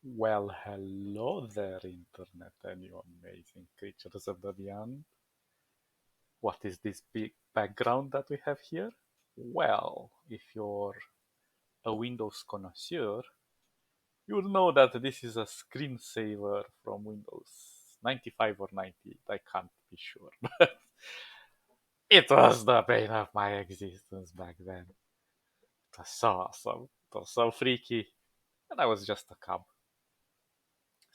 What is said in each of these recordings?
Well, hello there, Internet, and you amazing creatures of the beyond. What is this big background that we have here? Well, if you're a Windows connoisseur, you would know that this is a screensaver from Windows 95 or 90. I can't be sure, but it was the bane of my existence back then. It was so awesome. It was so freaky, and I was just a cub.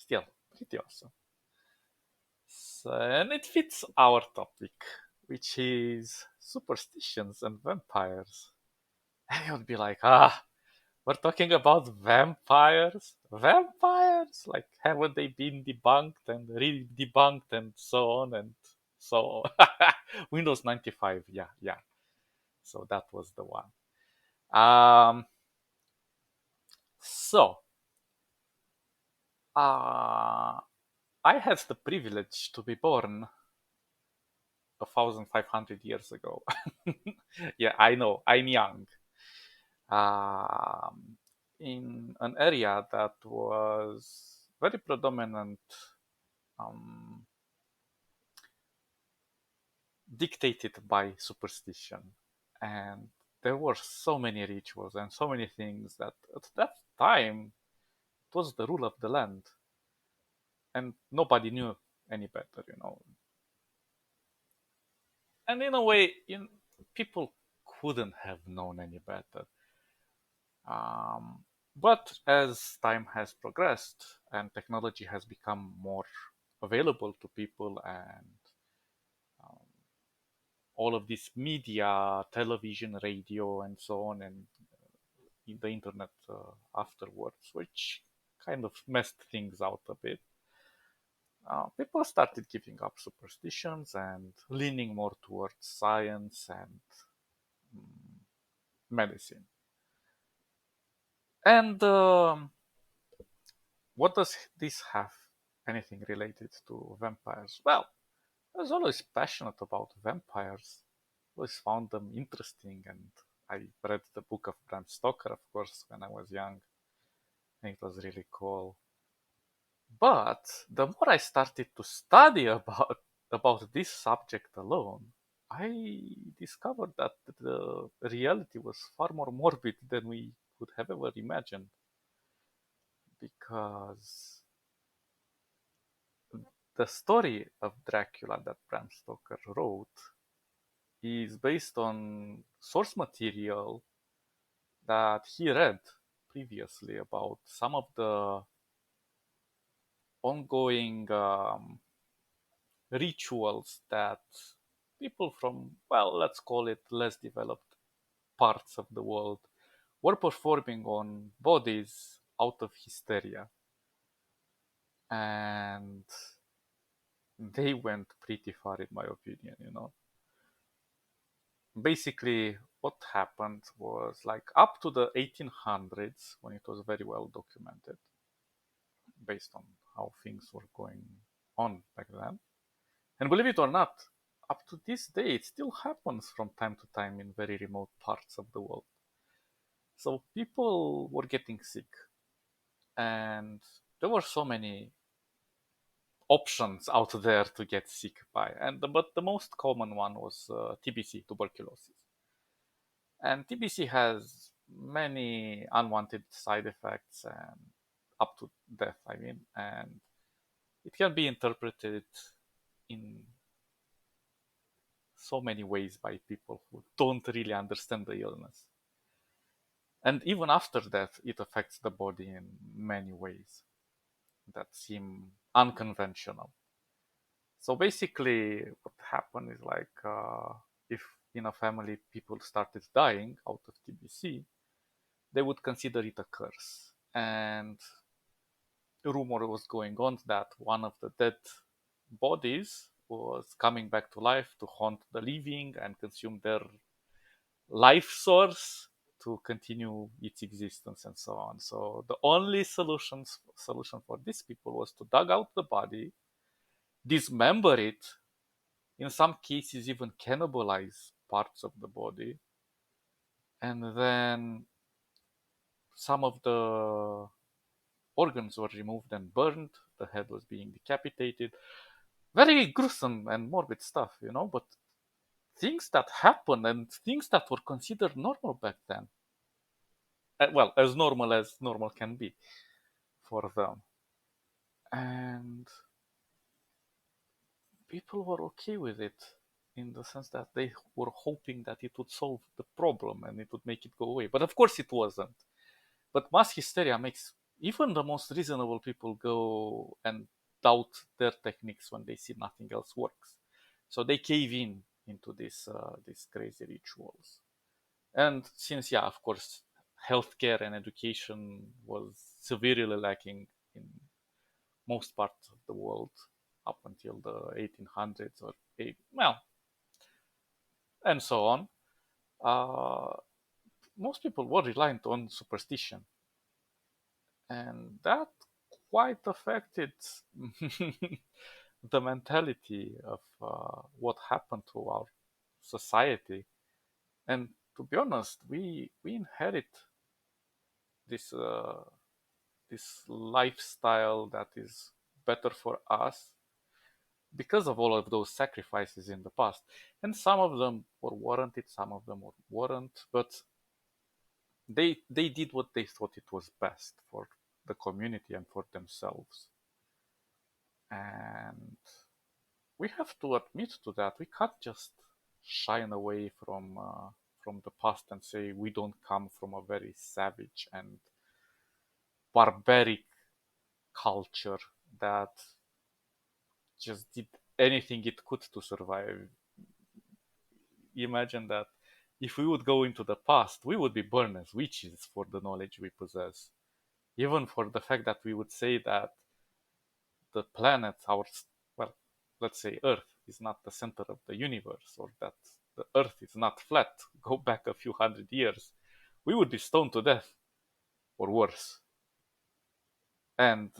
Still, pretty awesome. And it fits our topic, which is superstitions and vampires. And you would be like, we're talking about vampires? Vampires? Like, haven't they been debunked and re-debunked and so on and so on? Windows 95, yeah, yeah. So that was the one. Um, so, uh, I had the privilege to be born 1,500 years ago. Yeah, I know, I'm young. Um, in an area that was very predominant, um, dictated by superstition. And there were so many rituals and so many things that at that time it was the rule of the land, and nobody knew any better. And in a way, people couldn't have known any better. Um, but as time has progressed and technology has become more available to people, and um, all of this media, television, radio, and so on, and the internet afterwards, which kind of messed things out a bit, people started giving up superstitions and leaning more towards science and mm, medicine. And what does this have anything related to vampires? Well, I was always passionate about vampires. Always found them interesting, and I read the book of Bram Stoker, of course, when I was young. And it was really cool. But the more I started to study about this subject alone, I discovered that the reality was far more morbid than we could have ever imagined. Because the story of Dracula that Bram Stoker wrote is based on source material that he read previously about some of the ongoing rituals that people from, well, let's call it less developed parts of the world were performing on bodies out of hysteria. And they went pretty far, in my opinion. Basically, what happened was like up to the 1800s, when it was very well documented based on how things were going on back then. And believe it or not, up to this day, it still happens from time to time in very remote parts of the world. So people were getting sick, and there were so many options out there to get sick by. But the most common one was TBC, tuberculosis. And TBC has many unwanted side effects and up to death, I mean, and it can be interpreted in so many ways by people who don't really understand the illness. And even after death, it affects the body in many ways that seem unconventional. So basically, what happened is like if in a family people started dying out of TBC, they would consider it a curse. And the rumor was going on that one of the dead bodies was coming back to life to haunt the living and consume their life source to continue its existence and so on. So the only solution for these people was to dug out the body, dismember it, in some cases even cannibalize parts of the body, and then some of the organs were removed and burned, the head was being decapitated. Very gruesome and morbid stuff, but things that happened and things that were considered normal back then. Well, as normal can be for them. And people were okay with it in the sense that they were hoping that it would solve the problem and it would make it go away. But of course it wasn't. But mass hysteria makes even the most reasonable people go and doubt their techniques when they see nothing else works. So they cave in into these crazy rituals. And since, yeah, of course, healthcare and education was severely lacking in most parts of the world up until the 1800s or well, and so on. Uh, Most people were reliant on superstition, and that quite affected the mentality of what happened to our society. And to be honest, we inherit this this lifestyle that is better for us because of all of those sacrifices in the past. And some of them were warranted, some of them weren't, but they did what they thought it was best for the community and for themselves. And we have to admit to that. We can't just shine away from the past and say we don't come from a very savage and barbaric culture that just did anything it could to survive. Imagine that if we would go into the past, we would be burned as witches for the knowledge we possess. Even for the fact that we would say that the planet, well, let's say Earth, is not the center of the universe, or that the Earth is not flat, go back a few hundred years, we would be stoned to death, or worse. And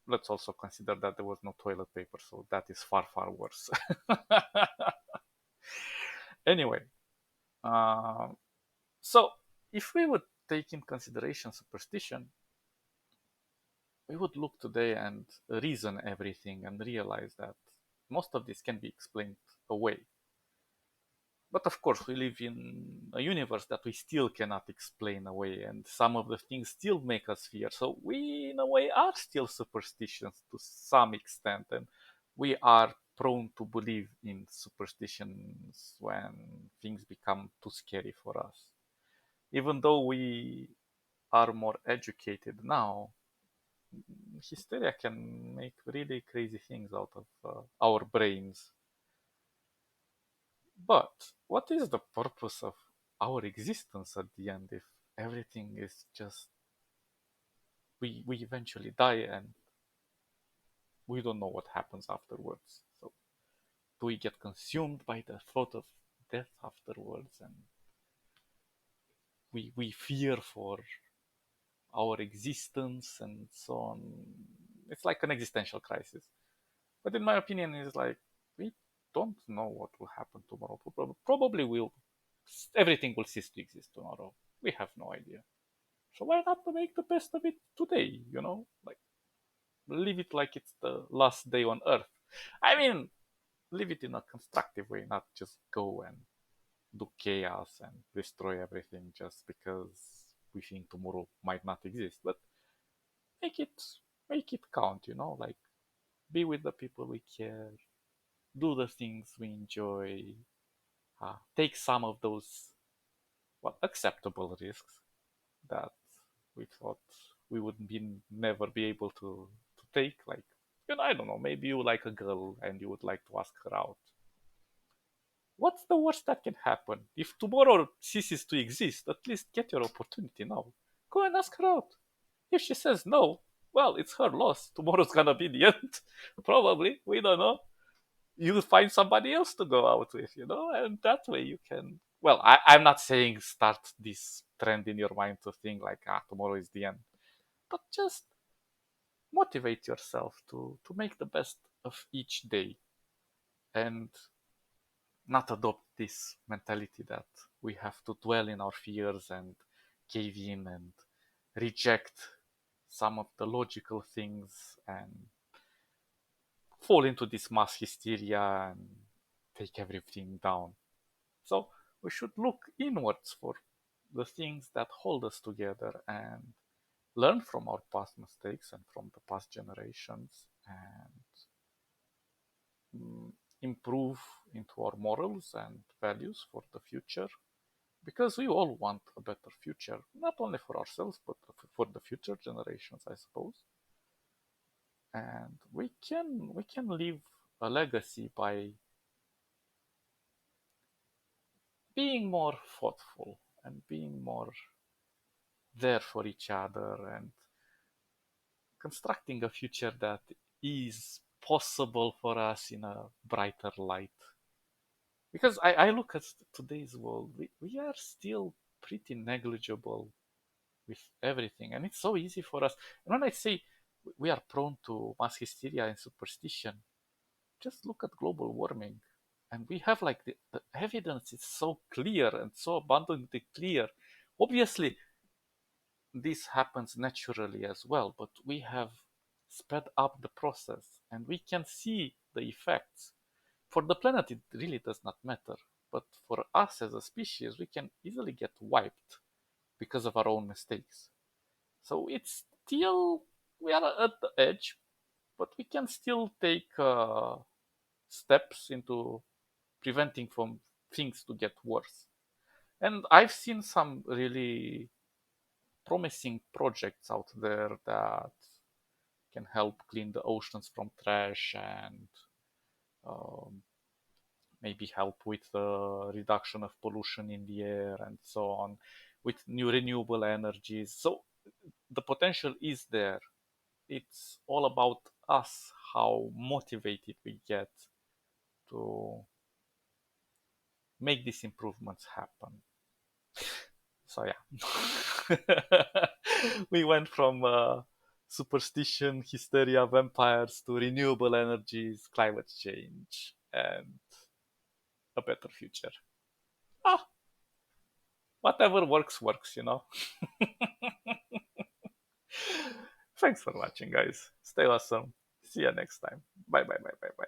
let's also consider that there was no toilet paper, so that is far, far worse. Anyway, uh, so if we would take in consideration superstition, we would look today and reason everything and realize that most of this can be explained away. But of course, we live in a universe that we still cannot explain away, and some of the things still make us fear. So we, in a way, are still superstitious to some extent, and we are prone to believe in superstitions when things become too scary for us. Even though we are more educated now, hysteria can make really crazy things out of our brains. But what is the purpose of our existence at the end if everything is just we eventually die and we don't know what happens afterwards? So do we get consumed by the thought of death afterwards and we fear for our existence and so on? It's like an existential crisis. But in my opinion, it's like we don't know what will happen tomorrow. Probably will everything will cease to exist tomorrow. We have no idea. So why not to make the best of it today? Like live it like it's the last day on Earth. I mean, live it in a constructive way, not just go and do chaos and destroy everything just because we think tomorrow might not exist. But make it make it count. Like be with the people we care, do the things we enjoy, take some of those acceptable risks that we thought we would never be able to take. Like, I don't know, maybe you like a girl and you would like to ask her out. What's the worst that can happen? If tomorrow ceases to exist, at least get your opportunity now. Go and ask her out. If she says no, well, it's her loss. Tomorrow's gonna be the end. Probably. We don't know. You find somebody else to go out with, and that way you can. Well, I'm not saying start this trend in your mind to think like, tomorrow is the end, but just motivate yourself to make the best of each day and not adopt this mentality that we have to dwell in our fears and cave in and reject some of the logical things and fall into this mass hysteria and take everything down. So we should look inwards for the things that hold us together and learn from our past mistakes and from the past generations and mm, improve into our morals and values for the future, because we all want a better future, not only for ourselves but for the future generations, I suppose. And we can leave a legacy by being more thoughtful and being more there for each other and constructing a future that is possible for us in a brighter light. Because I look at today's world, we are still pretty negligible with everything, and it's so easy for us. And when I say we are prone to mass hysteria and superstition, just look at global warming. And we have like the evidence is so clear and so abundantly clear. Obviously, this happens naturally as well, but we have sped up the process and we can see the effects. For the planet, it really does not matter, but for us as a species, we can easily get wiped because of our own mistakes. So it's still, we are at the edge, but we can still take steps into preventing from things to get worse. And I've seen some really promising projects out there that can help clean the oceans from trash and um, maybe help with the reduction of pollution in the air and so on with new renewable energies. So the potential is there. It's all about us, how motivated we get to make these improvements happen. So yeah, we went from superstition, hysteria, vampires to renewable energies, climate change, and a better future. Ah, whatever works, works. Thanks for watching, guys. Stay awesome. See you next time. Bye, bye, bye, bye, bye.